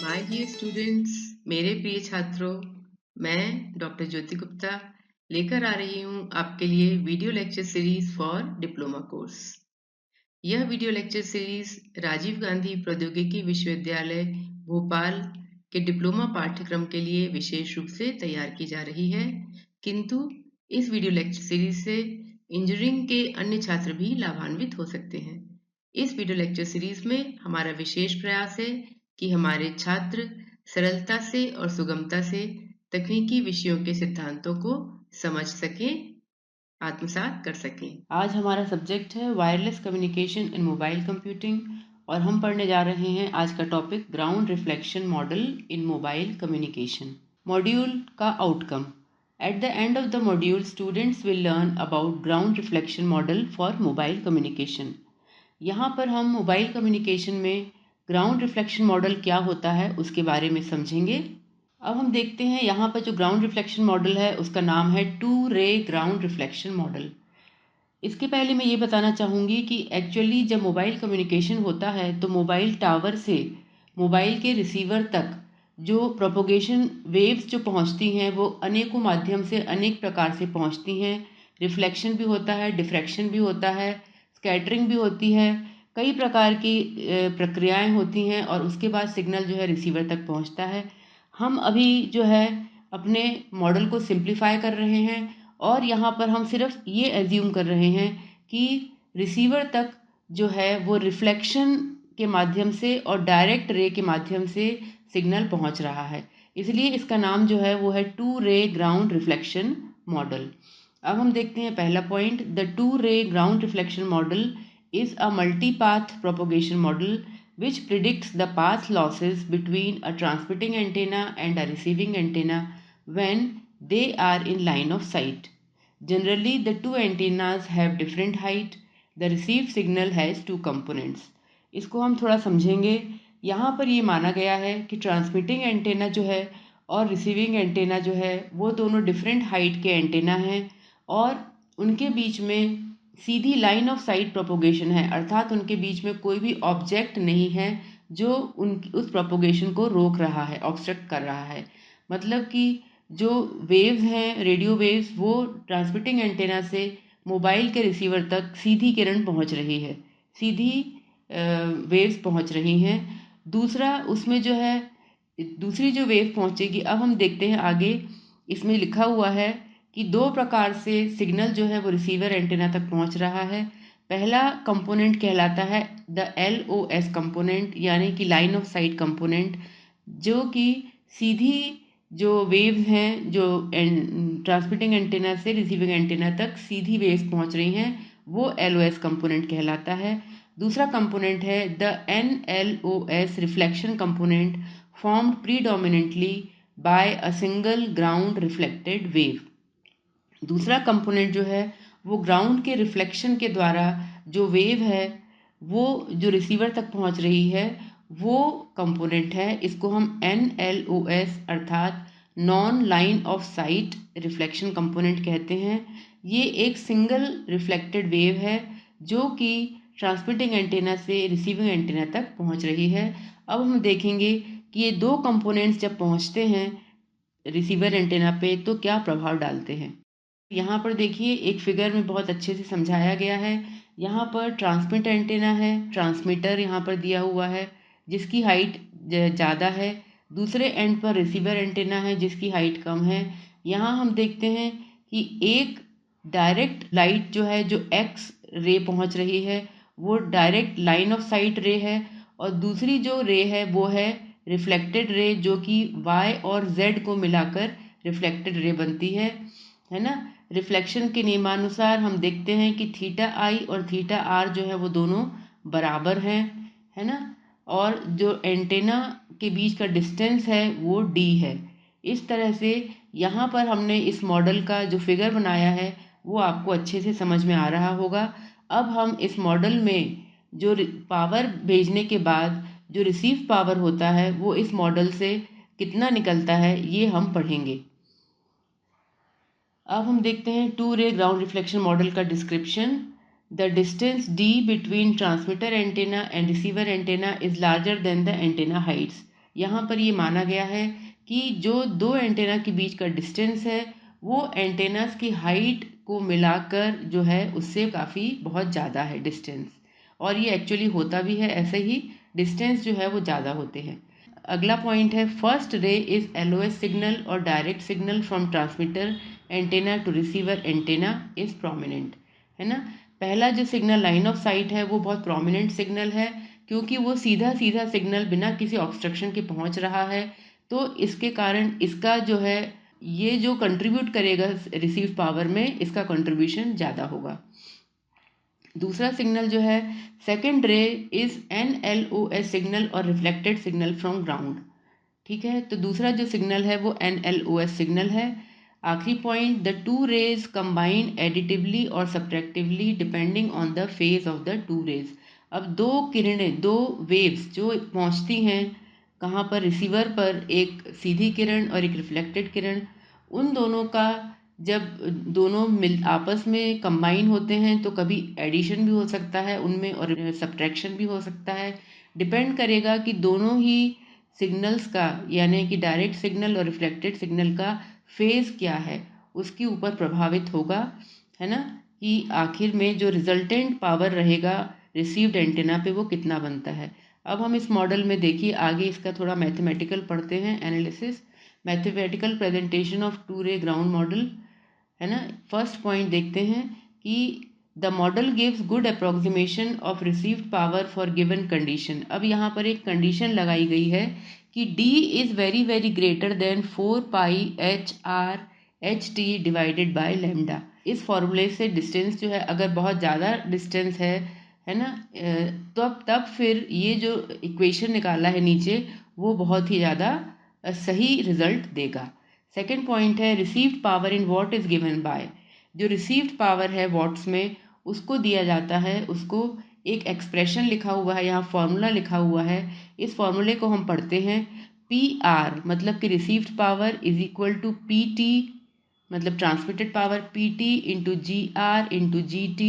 My dear students, मेरे प्रिय छात्रों, मैं डॉक्टर ज्योति गुप्ता लेकर आ रही हूँ आपके लिए video lecture series for diploma course. यह video lecture series Rajiv Gandhi प्रौद्योगिकी विश्वविद्यालय भोपाल के डिप्लोमा पाठ्यक्रम के लिए विशेष रूप से तैयार की जा रही है, किंतु इस वीडियो लेक्चर सीरीज से इंजीनियरिंग के अन्य छात्र भी लाभान्वित हो सकते हैं। इस वीडियो लेक्चर सीरीज में हमारा विशेष प्रयास है कि हमारे छात्र सरलता से और सुगमता से तकनीकी विषयों के सिद्धांतों को समझ सकें, आत्मसात कर सकें। आज हमारा सब्जेक्ट है wireless communication in mobile computing और हम पढ़ने जा रहे हैं आज का टॉपिक ग्राउंड रिफ्लेक्शन मॉडल इन मोबाइल कम्युनिकेशन। मॉड्यूल का outcome. At the end of the module students will learn about ground reflection model for mobile communication. यहाँ पर हम मोबाइल कम्युनिकेशन में ग्राउंड रिफ्लेक्शन मॉडल क्या होता है उसके बारे में समझेंगे। अब हम देखते हैं यहाँ पर जो ग्राउंड रिफ्लेक्शन मॉडल है उसका नाम है 2 रे ग्राउंड रिफ्लेक्शन मॉडल। इसके पहले मैं ये बताना चाहूँगी कि एक्चुअली जब मोबाइल कम्युनिकेशन होता है तो मोबाइल टावर से मोबाइल के रिसीवर तक जो प्रोपोगेशन वेव्स जो पहुँचती हैं वो अनेकों माध्यम से अनेक प्रकार से पहुँचती हैं। रिफ्लेक्शन भी होता है, डिफ्रैक्शन भी होता है, स्कैटरिंग भी होती है, कई प्रकार की प्रक्रियाएं होती हैं और उसके बाद सिग्नल जो है रिसीवर तक पहुंचता है। हम अभी जो है अपने मॉडल को सिंप्लीफाई कर रहे हैं और यहाँ पर हम सिर्फ ये एज्यूम कर रहे हैं कि रिसीवर तक जो है वो रिफ्लेक्शन के माध्यम से और डायरेक्ट रे के माध्यम से सिग्नल पहुंच रहा है, इसलिए इसका नाम जो है वो है 2 रे ग्राउंड रिफ्लेक्शन मॉडल। अब हम देखते हैं पहला पॉइंट। द 2 रे ground reflection model is a multi-path propagation model which predicts the path losses between a transmitting antenna and a receiving antenna when they are in line of sight. Generally, the two antennas have different height. The received signal has two components. इसको हम थोड़ा समझेंगे। यहाँ पर ये माना गया है कि ट्रांसमिटिंग एंटेना जो है और रिसीविंग एंटेना जो है वो दोनों डिफरेंट हाइट के एंटेना हैं और उनके बीच में सीधी लाइन ऑफ साइट प्रोपोगेशन है, अर्थात उनके बीच में कोई भी ऑब्जेक्ट नहीं है जो उस प्रोपोगेशन को रोक रहा है, ऑब्स्ट्रक्ट कर रहा है। मतलब कि जो वेव्स हैं, रेडियो वेव्स, वो ट्रांसमिटिंग एंटेना से मोबाइल के रिसीवर तक सीधी किरण पहुंच रही है, सीधी वेव्स पहुंच रही हैं। दूसरा उसमें जो है दूसरी जो वेव पहुंचेगी, अब हम देखते हैं आगे इसमें लिखा हुआ है कि दो प्रकार से सिग्नल जो है वो रिसीवर एंटेना तक पहुंच रहा है। पहला कंपोनेंट कहलाता है द LOS कंपोनेंट, यानी कि लाइन ऑफ साइट कंपोनेंट, जो कि सीधी जो वेव्स हैं जो ट्रांसमिटिंग एंटेना से रिसीविंग एंटेना तक सीधी वेव्स पहुंच रही हैं, वो LOS कंपोनेंट कहलाता है। दूसरा कंपोनेंट है the NLOS reflection component, formed predominantly by a single ground reflected wave. दूसरा कंपोनेंट जो है वो ग्राउंड के रिफ्लेक्शन के द्वारा जो वेव है वो जो रिसीवर तक पहुंच रही है वो कंपोनेंट है। इसको हम NLOS अर्थात non line of site reflection component कहते हैं। ये एक सिंगल रिफ्लेक्टेड वेव है जो कि ट्रांसमिटिंग एंटेना से रिसीविंग एंटेना तक पहुंच रही है। अब हम देखेंगे कि ये दो कंपोनेंट्स जब पहुंचते हैं रिसीवर एंटेना पे तो क्या प्रभाव डालते हैं। यहाँ पर देखिए एक फिगर में बहुत अच्छे से समझाया गया है। यहाँ पर ट्रांसमिट एंटेना है, ट्रांसमीटर यहाँ पर दिया हुआ है जिसकी हाइट ज़्यादा है। दूसरे एंड पर रिसीवर एंटेना है जिसकी हाइट कम है। यहाँ हम देखते हैं कि एक डायरेक्ट लाइट जो है, जो एक्स रे पहुँच रही है, वो डायरेक्ट लाइन ऑफ साइट रे है और दूसरी जो रे है वो है रिफ्लेक्टेड रे, जो कि वाई और जेड को मिलाकर रिफ्लेक्टेड रे बनती है ना। रिफ्लेक्शन के नियमानुसार हम देखते हैं कि थीटा आई और थीटा आर जो है वो दोनों बराबर हैं, है ना, और जो एंटेना के बीच का डिस्टेंस है वो डी है। इस तरह से यहाँ पर हमने इस मॉडल का जो फिगर बनाया है वो आपको अच्छे से समझ में आ रहा होगा। अब हम इस मॉडल में जो पावर भेजने के बाद जो रिसीव पावर होता है वो इस मॉडल से कितना निकलता है ये हम पढ़ेंगे। अब हम देखते हैं 2 रे ग्राउंड रिफ्लेक्शन मॉडल का description. The distance d between transmitter antenna and receiver antenna is larger than the antenna Heights. यहाँ पर ये माना गया है कि जो दो एंटेना के बीच का डिस्टेंस है वो एंटेनास की हाइट को मिलाकर जो है उससे काफ़ी बहुत ज़्यादा है डिस्टेंस, और ये एक्चुअली होता भी है ऐसे ही, डिस्टेंस जो है वो ज़्यादा होते हैं। अगला पॉइंट है first ray is LOS signal और direct signal from transmitter antenna to receiver antenna is prominent, है ना। पहला जो सिग्नल लाइन ऑफ साइट है वो बहुत प्रोमिनेंट सिग्नल है, क्योंकि वो सीधा सीधा सिग्नल बिना किसी ऑब्स्ट्रक्शन के पहुंच रहा है, तो इसके कारण इसका जो है ये जो कंट्रीब्यूट करेगा रिसीव पावर में, इसका कंट्रीब्यूशन ज़्यादा होगा। दूसरा सिग्नल जो है सेकेंड रे इज NLOS सिग्नल और रिफ्लेक्टेड सिग्नल फ्रॉम ग्राउंड, ठीक है। तो दूसरा जो सिग्नल है वो NLOS सिग्नल है। आखिरी point, the two rays combine additively और subtractively depending on the phase of the two rays. अब दो किरणें, दो वेव्स जो पहुंचती हैं कहाँ पर, रिसीवर पर, एक सीधी किरण और एक रिफ्लेक्टेड किरण, उन दोनों का जब दोनों मिल आपस में कंबाइन होते हैं तो कभी एडिशन भी हो सकता है उनमें और सब्ट्रैक्शन भी हो सकता है। डिपेंड करेगा कि दोनों ही सिग्नल्स का, यानी कि डायरेक्ट सिग्नल और रिफ्लेक्टेड सिग्नल का फेज क्या है उसके ऊपर प्रभावित होगा, है ना, कि आखिर में जो रिजल्टेंट पावर रहेगा रिसीव्ड एंटेना पे वो कितना बनता है। अब हम इस मॉडल में देखिए आगे इसका थोड़ा मैथमेटिकल पढ़ते हैं, analysis, mathematical presentation of two ray ground model, है ना। फर्स्ट पॉइंट देखते हैं कि the model gives good approximation of received power for given condition. अब यहाँ पर एक कंडीशन लगाई गई है कि D is very very greater than 4 pi HR/HT divided by lambda. इस फॉर्मूले से डिस्टेंस जो है अगर बहुत ज़्यादा डिस्टेंस है ना, तो तब फिर ये जो इक्वेशन निकाला है नीचे वो बहुत ही ज़्यादा सही रिजल्ट देगा। सेकेंड पॉइंट है received power in what is given by. जो रिसीव्ड पावर है वॉट्स में उसको दिया जाता है, उसको एक एक्सप्रेशन लिखा हुआ है, यहाँ फॉर्मूला लिखा हुआ है। इस फॉर्मूले को हम पढ़ते हैं। PR मतलब कि received power is equal to PT मतलब transmitted power, PT into GR into GT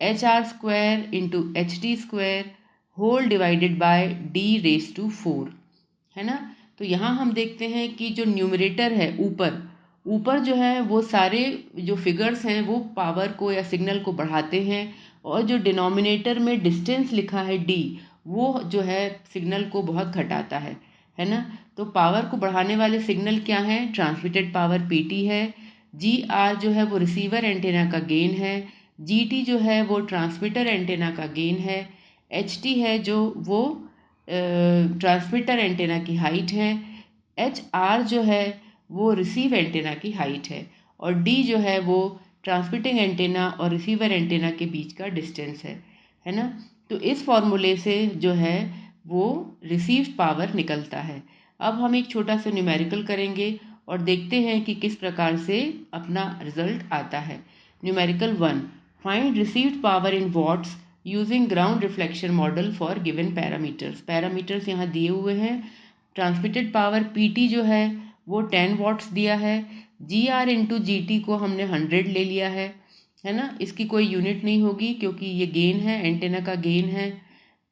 HR square into HT square whole divided by D⁴, है ना। तो यहाँ हम देखते हैं कि जो न्यूमरेटर है ऊपर ऊपर जो है वो सारे जो फिगर्स हैं वो पावर को या सिग्नल को बढ़ाते हैं, और जो डिनोमिनेटर में डिस्टेंस लिखा है D वो जो है सिग्नल को बहुत घटाता है ना। तो पावर को बढ़ाने वाले सिग्नल क्या हैं, ट्रांसमिटेड पावर PT है, GR जो है वो रिसीवर एंटेना का गेन है, GT जो है वो ट्रांसमीटर एंटेना का गेन है, HT है जो वो ट्रांसमीटर एंटेना की हाइट है, HR जो है वो रिसीव एंटेना की हाइट है, और D जो है वो ट्रांसमिटिंग एंटेना और रिसीवर एंटेना के बीच का डिस्टेंस है ना। तो इस फॉर्मूले से जो है वो रिसीव पावर निकलता है। अब हम एक छोटा सा न्यूमेरिकल करेंगे और देखते हैं कि किस प्रकार से अपना रिजल्ट आता है। Numerical 1, find received power in watts using ground reflection model for given parameters. Parameters यहाँ दिए हुए हैं। ट्रांसमिटेड पावर PT जो है वो 10 वॉट्स दिया है, GR इंटू GT को हमने 100 ले लिया है ना। इसकी कोई यूनिट नहीं होगी क्योंकि ये गेन है, एंटेना का गेन है।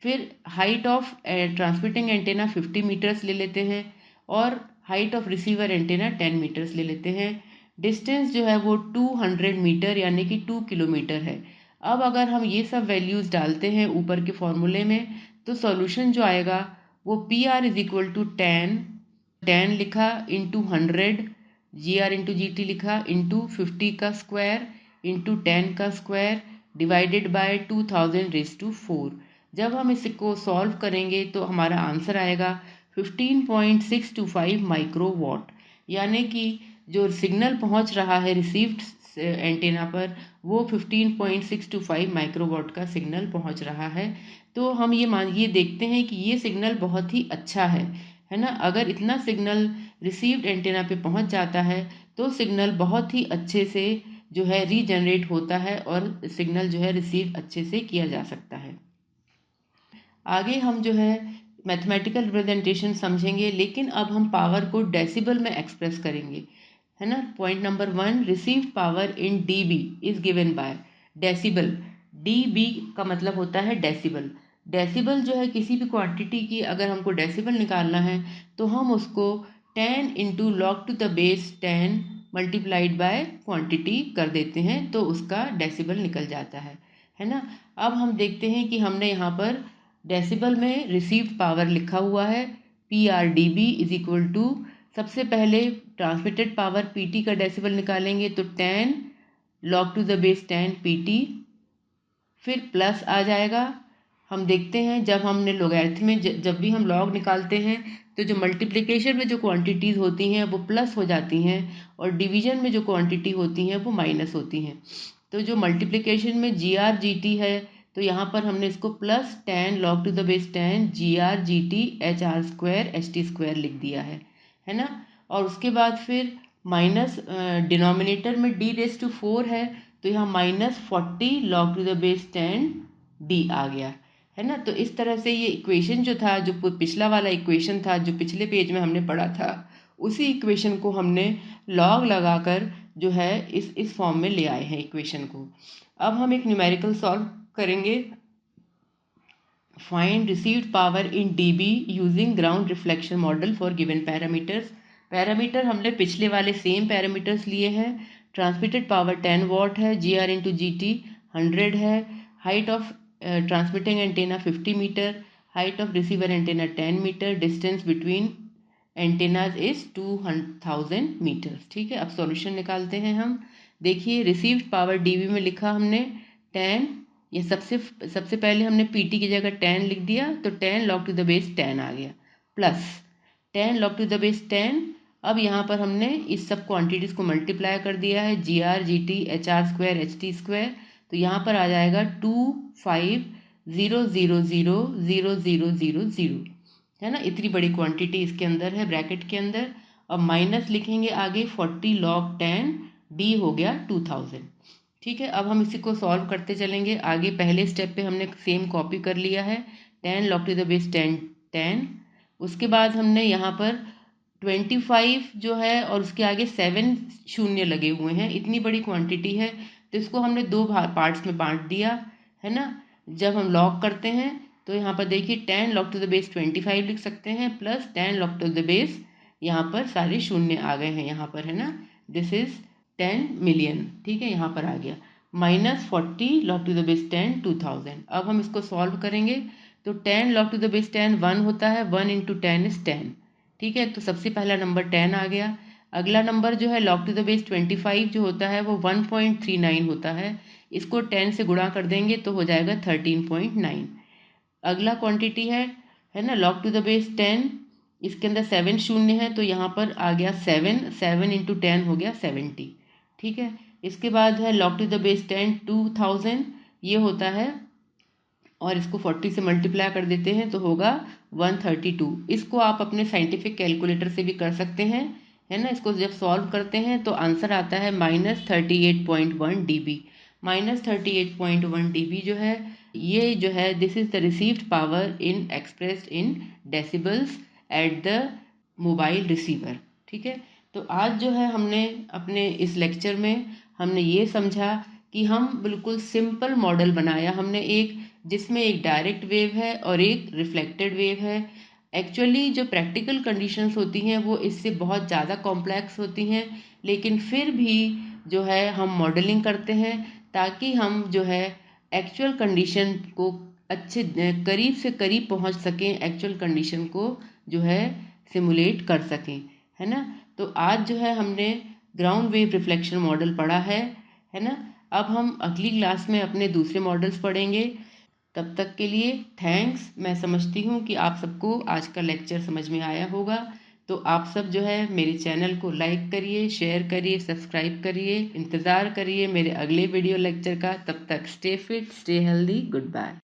फिर height of transmitting antenna 50 metres ले लेते हैं और height of receiver antenna 10 metres ले लेते हैं। डिस्टेंस जो है वो 200 मीटर यानी कि 2 किलोमीटर है। अब अगर हम ये सब वैल्यूज़ डालते हैं ऊपर के फॉर्मूले में तो सॉल्यूशन जो आएगा वो PR इज इक्वल टू 10 लिखा इंटू 100, GR इंटू GT लिखा इंटू 50 का स्क्वायर इंटू 10 का स्क्वायर डिवाइडेड बाय 2000⁴। जब हम इसको सॉल्व करेंगे तो हमारा आंसर आएगा 15.625 माइक्रोवाट, यानी कि जो सिग्नल पहुंच रहा है रिसीव्ड एंटेना पर वो 15.625 माइक्रोवाट का सिग्नल पहुंच रहा है। तो हम ये देखते हैं कि ये सिग्नल बहुत ही अच्छा है ना। अगर इतना सिग्नल रिसीव्ड एंटेना पे पहुंच जाता है तो सिग्नल बहुत ही अच्छे से जो है रीजनरेट होता है और सिग्नल जो है रिसीव अच्छे से किया जा सकता है। आगे हम जो है मैथमेटिकल रिप्रेजेंटेशन समझेंगे, लेकिन अब हम पावर को डेसिबल में एक्सप्रेस करेंगे, है ना। Point number 1, received power in dB is given by decibel. dB का मतलब होता है डेसिबल। डेसिबल जो है किसी भी क्वांटिटी की अगर हमको डेसिबल निकालना है तो हम उसको 10 into log to the base 10 multiplied by quantity कर देते हैं तो उसका डेसिबल निकल जाता है ना। अब हम देखते हैं कि हमने यहाँ पर डेसिबल में रिसीव्ड पावर लिखा हुआ है PRDB इज इक्वल टू, सबसे पहले ट्रांसमिटेड पावर PT का डेसिबल निकालेंगे तो 10 log to the base 10 PT, फिर प्लस आ जाएगा। हम देखते हैं जब हमने लोगैरिथम में जब भी हम लॉग निकालते हैं तो जो मल्टीप्लिकेशन में जो क्वांटिटीज़ होती हैं वो प्लस हो जाती हैं और डिवीजन में जो क्वांटिटी होती हैं वो माइनस होती हैं। तो जो मल्टीप्लिकेशन में GRGT है तो यहाँ पर हमने इसको plus 10 log to the base 10 GRGT HR² HT² लिख दिया है ना। और उसके बाद फिर माइनस डिनोमिनेटर में D⁴ है तो यहाँ -40 log to the base 10 D आ गया है ना। तो इस तरह से ये इक्वेशन जो था, जो पिछला वाला इक्वेशन था जो पिछले पेज में हमने पढ़ा था, उसी इक्वेशन को हमने लॉग लगाकर जो है इस फॉर्म में ले आए हैं इक्वेशन को। अब हम एक न्यूमेरिकल सॉल्व करेंगे। Find received power in dB using ground reflection model for given parameters. Parameter हमने पिछले वाले सेम पैरामीटर्स लिए हैं। ट्रांसमिटेड पावर 10 वॉट है, GR इंटू GT 100 है, height of transmitting antenna 50 metre, height of receiver antenna 10 metre, distance between antennas is 2000 metres. ठीक है, अब सॉल्यूशन निकालते हैं हम। देखिए रिसीव्ड पावर dB में लिखा हमने 10, ये सबसे पहले हमने PT की जगह 10 लिख दिया तो 10 लॉग टू द बेस 10 आ गया, plus 10 log to the base 10। अब यहाँ पर हमने इस सब क्वांटिटीज़ को मल्टीप्लाई कर दिया है, GRGT HR² HT², तो यहाँ पर आ जाएगा 2500000000 है ना। इतनी बड़ी क्वांटिटी इसके अंदर है ब्रैकेट के अंदर। अब माइनस लिखेंगे आगे 40 लॉग 10 D हो गया 2000। ठीक है, अब हम इसी को सॉल्व करते चलेंगे आगे। पहले स्टेप पे हमने सेम कॉपी कर लिया है, 10 लॉग टू द बेस 10 10। उसके बाद हमने यहाँ पर 25 जो है और उसके आगे 7 शून्य लगे हुए हैं, इतनी बड़ी क्वांटिटी है तो इसको हमने दो पार्ट्स में बांट दिया है ना। जब हम लॉग करते हैं तो यहाँ पर देखिए 10 लॉग टू द बेस 25 लिख सकते हैं, plus 10 log to the base, यहाँ पर सारे शून्य आ गए हैं यहाँ पर है ना, दिस इज 10 मिलियन। ठीक है, यहाँ पर आ गया -40 लॉग टू द बेस 10 2000। अब हम इसको सॉल्व करेंगे तो 10 लॉग टू द बेस 10 1 होता है, 1 इंटू 10 इज 10। ठीक है, तो सबसे पहला नंबर 10 आ गया। अगला नंबर जो है लॉग टू द बेस 25 जो होता है वो 1.39 होता है, इसको 10 से गुणा कर देंगे तो हो जाएगा 13.9। अगला क्वांटिटी है ना लॉग टू द बेस 10, इसके अंदर 7 शून्य है तो यहाँ पर आ गया 7 इंटू 10 हो गया 70। ठीक है, इसके बाद है लॉग टू द बेस 10 2000, ये होता है और इसको 40 से मल्टीप्लाई कर देते हैं तो होगा 132। इसको आप अपने साइंटिफिक कैलकुलेटर से भी कर सकते हैं है ना। इसको जब सॉल्व करते हैं तो आंसर आता है -38.1 dB। -38.1 dB जो है ये जो है this is the received power in expressed in decibels at the mobile receiver. ठीक है, तो आज जो है हमने अपने इस लेक्चर में हमने ये समझा कि हम बिल्कुल सिंपल मॉडल बनाया हमने, एक जिसमें एक डायरेक्ट वेव है और एक रिफ्लेक्टेड वेव है। एक्चुअली जो प्रैक्टिकल कंडीशंस होती हैं वो इससे बहुत ज़्यादा कॉम्प्लेक्स होती हैं, लेकिन फिर भी जो है हम मॉडलिंग करते हैं ताकि हम जो है एक्चुअल कंडीशन को अच्छे करीब से करीब पहुंच सकें, एक्चुअल कंडीशन को जो है सिमुलेट कर सकें है ना। तो आज जो है हमने ग्राउंड वेव रिफ्लेक्शन मॉडल पढ़ा है ना। अब हम अगली क्लास में अपने दूसरे मॉडल्स पढ़ेंगे। तब तक के लिए थैंक्स। मैं समझती हूँ कि आप सबको आज का लेक्चर समझ में आया होगा, तो आप सब जो है मेरे चैनल को लाइक करिए, शेयर करिए, सब्सक्राइब करिए, इंतज़ार करिए मेरे अगले वीडियो लेक्चर का। तब तक stay fit, stay healthy, good bye.